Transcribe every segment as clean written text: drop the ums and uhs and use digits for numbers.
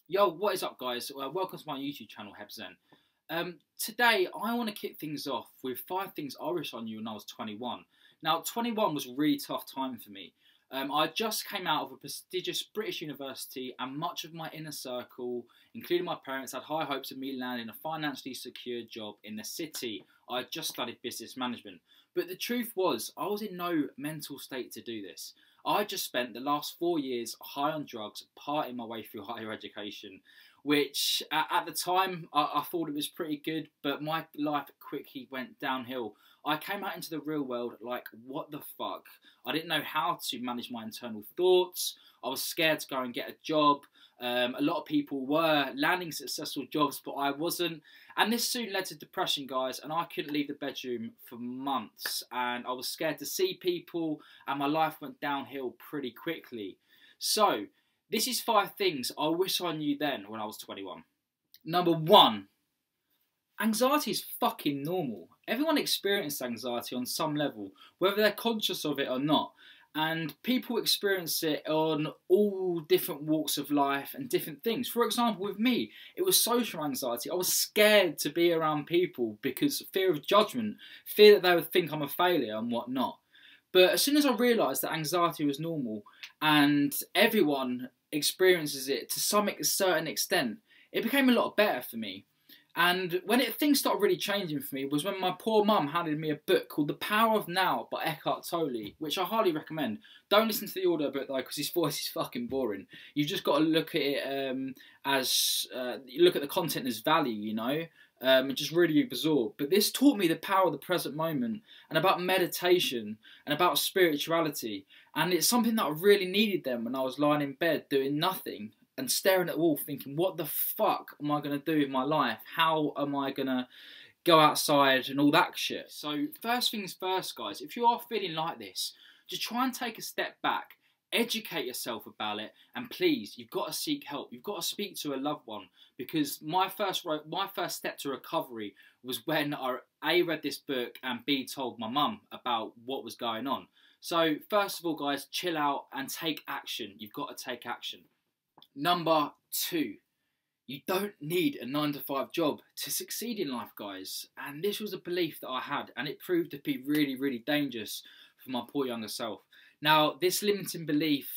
Yo, what is up, guys? Welcome to my YouTube channel, Hebzen. Today, I want to kick things off with 5 things I wish I knew when I was 21. Now, 21 was a really tough time for me. I just came out of a prestigious British university, and much of my inner circle, including my parents, had high hopes of me landing a financially secure job in the city. I had just studied business management. But the truth was, I was in no mental state to do this. I just spent the last 4 years high on drugs, partying my way through higher education, which at the time I thought it was pretty good, but my life quickly went downhill. I came out into the real world like, what the fuck? I didn't know how to manage my internal thoughts. I was scared to go and get a job. A lot of people were landing successful jobs, but I wasn't. And this soon led to depression, guys, and I couldn't leave the bedroom for months. And I was scared to see people, and my life went downhill pretty quickly. So, this is 5 things I wish I knew then when I was 21. Number 1, anxiety is fucking normal. Everyone experiences anxiety on some level, whether they're conscious of it or not. And people experience it on all different walks of life and different things. For example, with me, it was social anxiety. I was scared to be around people because fear of judgment, fear that they would think I'm a failure and whatnot. But as soon as I realised that anxiety was normal and everyone experiences it to some certain extent, it became a lot better for me. And when things started really changing for me was when my poor mum handed me a book called The Power of Now by Eckhart Tolle, which I highly recommend. Don't listen to the audio book though, because his voice is fucking boring. You've just got to look at it look at the content as value, you know, and just really absorb. But this taught me the power of the present moment and about meditation and about spirituality. And it's something that I really needed then when I was lying in bed doing nothing and staring at the wall thinking, what the fuck am I going to do with my life? How am I going to go outside and all that shit? So first things first, guys, if you are feeling like this, just try and take a step back, educate yourself about it, and please, you've got to seek help. You've got to speak to a loved one, because my first step to recovery was when I A, read this book, and B, told my mum about what was going on. So first of all, guys, chill out and take action. You've got to take action. Number 2, you don't need a 9 to 5 job to succeed in life, guys. And this was a belief that I had, and it proved to be really, really dangerous for my poor younger self. Now, this limiting belief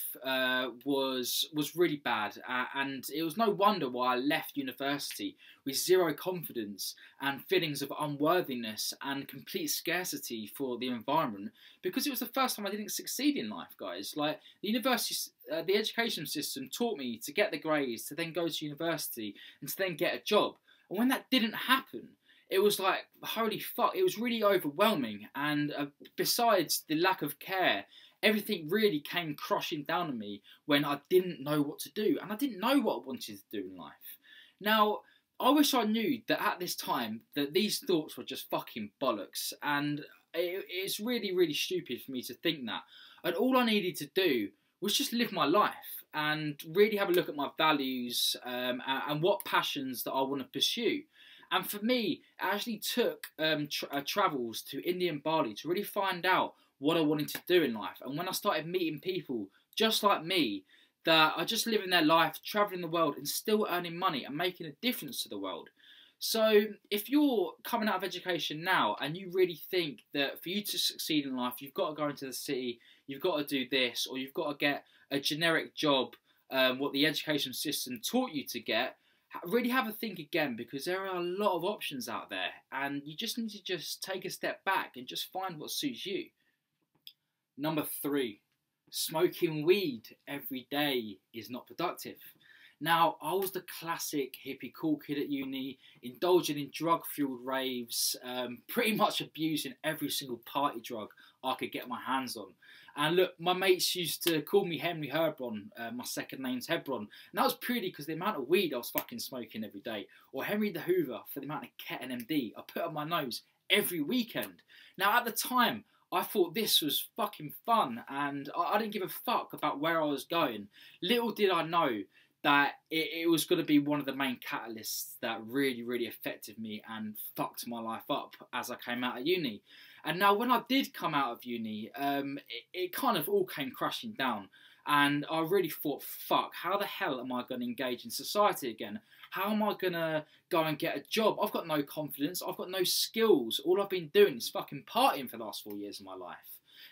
was really bad, and it was no wonder why I left university with zero confidence and feelings of unworthiness and complete scarcity for the environment, because it was the first time I didn't succeed in life, guys. Like, the education system taught me to get the grades, to then go to university, and to then get a job. And when that didn't happen, it was like, holy fuck, it was really overwhelming. And besides the lack of care, everything really came crushing down on me when I didn't know what to do. And I didn't know what I wanted to do in life. Now, I wish I knew that at this time that these thoughts were just fucking bollocks. And it's really, really stupid for me to think that. And all I needed to do was just live my life and really have a look at my values and what passions that I want to pursue. And for me, it actually took travels to India and Bali to really find out what I wanted to do in life. And when I started meeting people just like me, that are just living their life, travelling the world and still earning money and making a difference to the world. So if you're coming out of education now and you really think that for you to succeed in life, you've got to go into the city, you've got to do this, or you've got to get a generic job, what the education system taught you to get, really have a think again, because there are a lot of options out there and you just need to just take a step back and just find what suits you. Number 3, smoking weed every day is not productive. Now, I was the classic hippie cool kid at uni, indulging in drug-fueled raves, pretty much abusing every single party drug I could get my hands on. And look, my mates used to call me Henry Hebron, my second name's Hebron, and that was purely because the amount of weed I was fucking smoking every day, or Henry the Hoover for the amount of Ket and MD I put on my nose every weekend. Now, at the time, I thought this was fucking fun, and I didn't give a fuck about where I was going. Little did I know that it was going to be one of the main catalysts that really, really affected me and fucked my life up as I came out of uni. And now when I did come out of uni, it kind of all came crashing down. And I really thought, fuck, how the hell am I going to engage in society again? How am I going to go and get a job? I've got no confidence. I've got no skills. All I've been doing is fucking partying for the last 4 years of my life.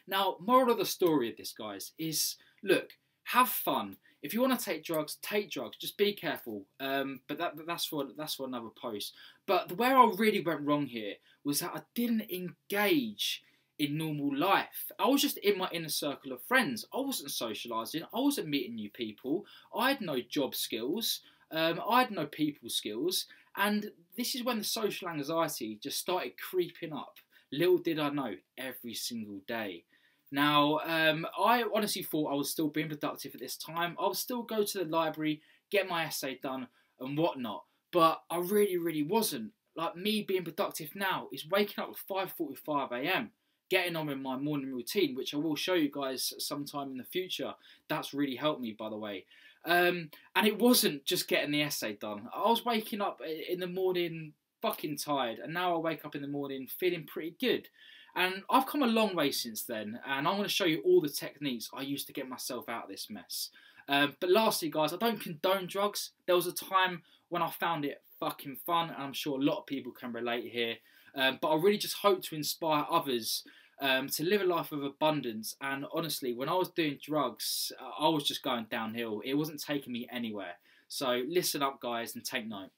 Now, moral of the story of this, guys, is, look, have fun. If you want to take drugs, take drugs. Just be careful. But that's for another post. But where I really went wrong here was that I didn't engage in normal life. I was just in my inner circle of friends. I wasn't socialising. I wasn't meeting new people. I had no job skills. I had no people skills. And this is when the social anxiety just started creeping up. Little did I know, every single day. Now, I honestly thought I was still being productive at this time. I would still go to the library, get my essay done and whatnot. But I really, really wasn't. Like, me being productive now is waking up at 5:45 a.m, getting on with my morning routine, which I will show you guys sometime in the future. That's really helped me, by the way. And it wasn't just getting the essay done. I was waking up in the morning fucking tired, and now I wake up in the morning feeling pretty good. And I've come a long way since then, and I'm going to show you all the techniques I used to get myself out of this mess. But lastly, guys, I don't condone drugs. There was a time when I found it fucking fun, and I'm sure a lot of people can relate here. But I really just hope to inspire others to live a life of abundance. And honestly, when I was doing drugs, I was just going downhill. It wasn't taking me anywhere. So listen up, guys, and take note.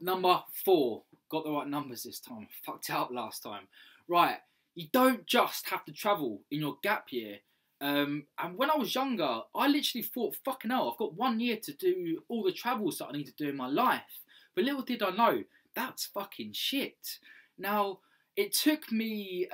Number 4. Got the right numbers this time. Fucked it up last time. Right, you don't just have to travel in your gap year. And when I was younger, I literally thought, fucking hell, I've got 1 year to do all the travels that I need to do in my life. But little did I know, that's fucking shit. Now, it took me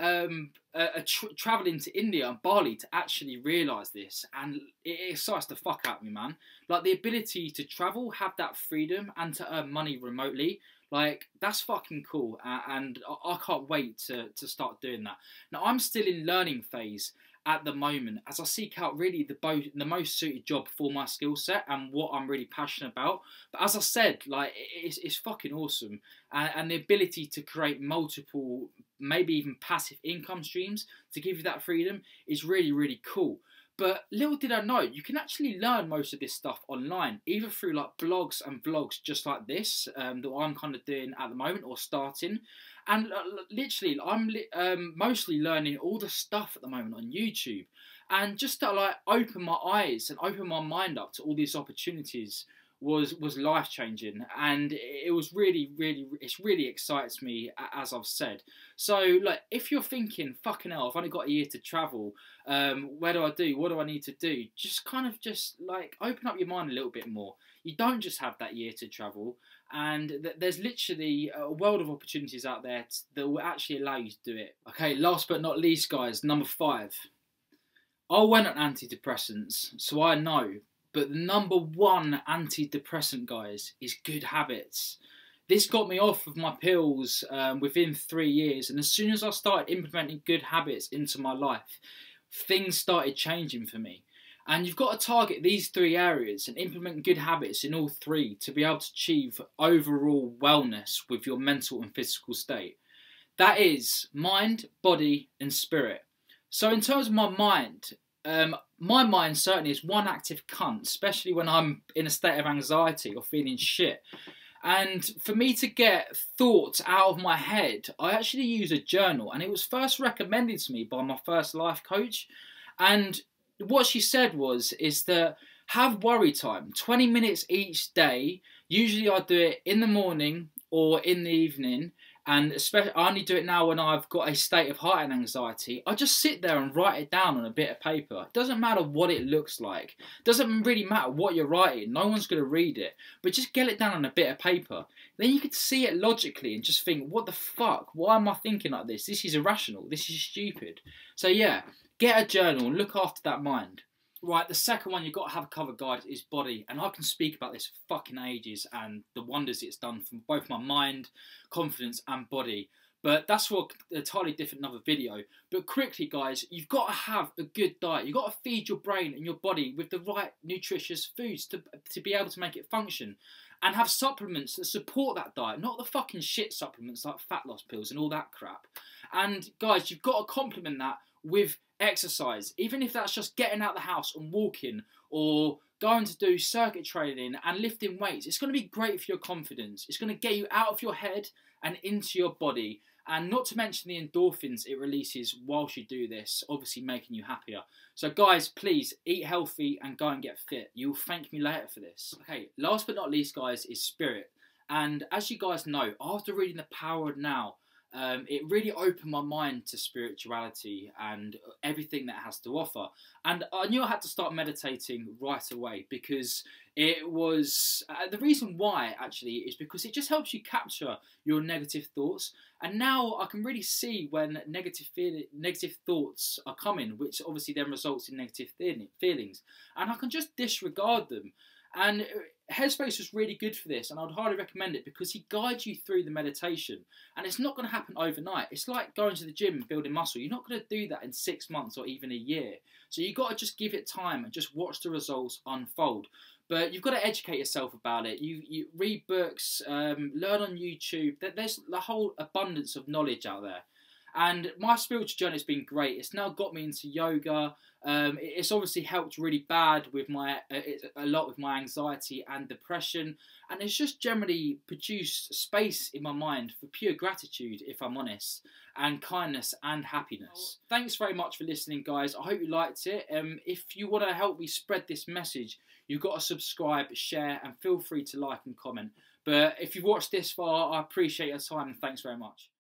travelling to India and Bali to actually realise this, and it excites the fuck out of me, man. Like, the ability to travel, have that freedom, and to earn money remotely, like, that's fucking cool, and I can't wait to start doing that. Now, I'm still in learning phase at the moment as I seek out really the most suited job for my skill set and what I'm really passionate about. But as I said, like, it's fucking awesome, and the ability to create multiple, maybe even passive income streams to give you that freedom is really, really cool. But little did I know, you can actually learn most of this stuff online, either through like blogs and vlogs just like this, that I'm kind of doing at the moment or starting. And literally, I'm mostly learning all the stuff at the moment on YouTube. And just to like open my eyes and open my mind up to all these opportunities was life-changing, and it was really, it really excites me, as I've said. So, like, if you're thinking, fucking hell, I've only got a year to travel, where do I do? What do I need to do? Just kind of like open up your mind a little bit more. You don't just have that year to travel, and there's literally a world of opportunities out there that will actually allow you to do it. Okay, last but not least, guys, number 5. I went on antidepressants, so I know. But the number 1 antidepressant, guys, is good habits. This got me off of my pills within 3 years. And as soon as I started implementing good habits into my life, things started changing for me. And you've got to target these 3 areas and implement good habits in all 3 to be able to achieve overall wellness with your mental and physical state. That is mind, body, and spirit. So in terms of my mind certainly is one active cunt, especially when I'm in a state of anxiety or feeling shit. And for me to get thoughts out of my head, I actually use a journal, and it was first recommended to me by my first life coach. And what she said is that have worry time, 20 minutes each day. Usually I do it in the morning or in the evening. And especially, I only do it now when I've got a state of heightened anxiety. I just sit there and write it down on a bit of paper. It doesn't matter what it looks like. It doesn't really matter what you're writing. No one's going to read it. But just get it down on a bit of paper. Then you can see it logically and just think, what the fuck? Why am I thinking like this? This is irrational. This is stupid. So yeah, get a journal and look after that mind. Right, the second one you've got to have covered, guys, is body. And I can speak about this for fucking ages and the wonders it's done for both my mind, confidence and body. But that's for a entirely different another video. But quickly, guys, you've got to have a good diet. You've got to feed your brain and your body with the right nutritious foods to be able to make it function. And have supplements that support that diet, not the fucking shit supplements like fat loss pills and all that crap. And guys, you've got to complement that with exercise, even if that's just getting out the house and walking, or going to do circuit training and lifting weights. It's going to be great for your confidence. It's going to get you out of your head and into your body. And not to mention the endorphins it releases whilst you do this, obviously making you happier. So guys, please eat healthy and go and get fit. You'll thank me later for this. Okay, last but not least, guys, is spirit. And as you guys know, after reading The Power of Now, it really opened my mind to spirituality and everything that it has to offer. And I knew I had to start meditating right away, because it was the reason why actually is because it just helps you capture your negative thoughts. And now I can really see when negative thoughts are coming, which obviously then results in negative feelings, and I can just disregard them. And Headspace was really good for this, and I'd highly recommend it, because he guides you through the meditation, and it's not going to happen overnight. It's like going to the gym and building muscle. You're not going to do that in 6 months or even a year. So you've got to just give it time and just watch the results unfold. But you've got to educate yourself about it. You read books, learn on YouTube. There's a whole abundance of knowledge out there. And my spiritual journey has been great. It's now got me into yoga. It's obviously helped really bad with a lot with my anxiety and depression. And it's just generally produced space in my mind for pure gratitude, if I'm honest, and kindness and happiness. Thanks very much for listening, guys. I hope you liked it. If you want to help me spread this message, you've got to subscribe, share, and feel free to like and comment. But if you've watched this far, I appreciate your time, and thanks very much.